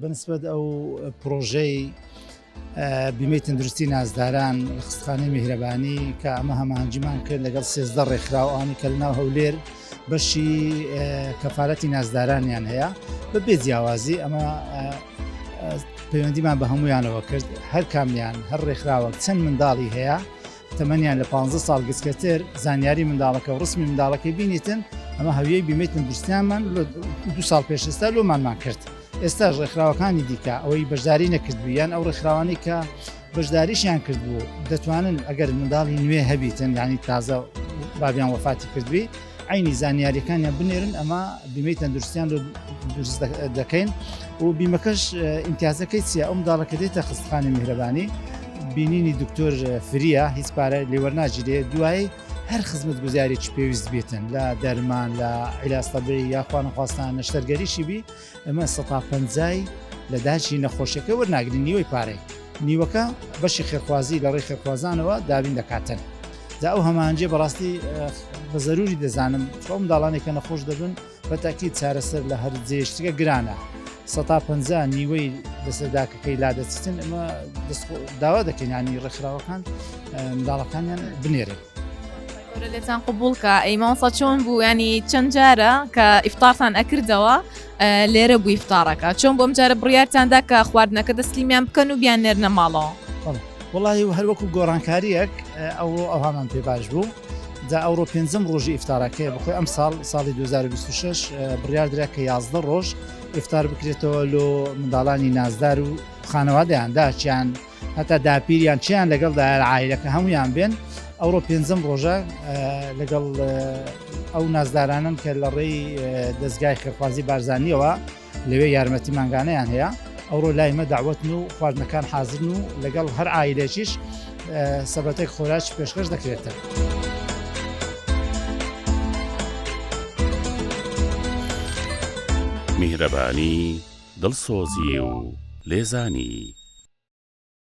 بالنسبة أو بروجي بمەی تەندروستی نازداران لە خستخانەی میهرەبانی کە ئەمە هەماهەنگیمان کرد لەگەڵ 13 ڕێکخراوانی کە لەناو هەولێر بەشی کەفالەتی نازدارانیان هەیە بەبێ جیاوازی ئەمە پەیوەندیمان بە هەمویانەوە کرد هەر کامیان هەر ڕێکخراوەک چەند منداڵی هەیە تەمەنیان لە 15 ساڵ گەچکەتر زانیاری منداڵەکە و ڕسمی منداڵەکەی بینیتن ئەمە هەویەی بیمەی تەندروستیانمان 2 ساڵ پێشستا لۆمانمان کرد. ئێستا ڕێکخراوەکانی دیکە ئەوەی بەشداری نەکردبوویان ئەو ڕێکخراوانی کە بەشداریشیان کردبوو دەتوانن ئەگەر منداڵی نوێ هەبیتن ینی تازە بابیان وەفاتی کردبی عینی زانیاریەکانیان بنێرن ئەمە بیمەی تەندروستیان دروست دەکەین و بیمەکەش ئیمتیازەکەی چیە ئەو منداڵەکە دێتە خستخانەی میهرەبانی بینینی دکتۆر فریە هیچ پارە لێوەرناگیرێ دوایی هەر خزمەت گوزارێکی پێویست بێتن لە دەرمان لە عیلاجتەبەی یاخوا نەخواستان نەشتەرگەریشی بی ئەمە 150 لە داچی نەخۆشیەکە وەرناگرین نیوەی پارەی نیوەکە بەشی خێرخوازی لە ڕێی خێرخوازانەوە دابین دەکاتن دا ئەو هەمانجێ بەڕاستی بە زەروری دەزانم چۆ منداڵانێکە نەخۆش دەبن بەتاکید چارەسەر لە هەر جێشتگە گرانە 150 نیوەی لەسەرداکەکەی لادەچتن ئەمە داوا دەکەین ینی ڕێکخراوەکان منداڵەکانیان بنێرن. لێتان قبولکە ئەیمانسا چۆن بوو ینی چەند جارە کە ئیفتارتان ئەکردەوە لێرە بوو ئیفتارەکە چۆن بۆم جارە بڕیارتاندا کە خواردنەکە دەستلیمیان بکەن و بیان نێرنە ماڵەوە وڵی هەروەکو گۆڕانکاریەک ئەوهامان پێ باش بوو دا ئەوڕۆ 5م ڕۆژی ئیفتارەکەی بخۆی ئەم ساڵی 2026 بڕیار درا کە 11 ڕۆژ ئیفتار بکرێتەوە لۆ منداڵانی نازدار و خانەوادەیاندا چیان هەتا داپیریان چیان لەگەڵ عایلەکە هەمویان بێن ئەوڕۆ 5م ڕۆژە لەگەڵ ئەو نازدارانن کە لە ڕێی دەستگای خێرخوازی بارزانیەوە لەوێ یارمەتی ماگانەیان هەیە ئەوڕۆ لایمە داوەتن و خواردنەکان حازرن و لەگەڵ هەر عایلێکیش سەبەتێک خۆراک پێشکەش دەکرێتە. میهرەبانی دڵسۆزی و لێزانی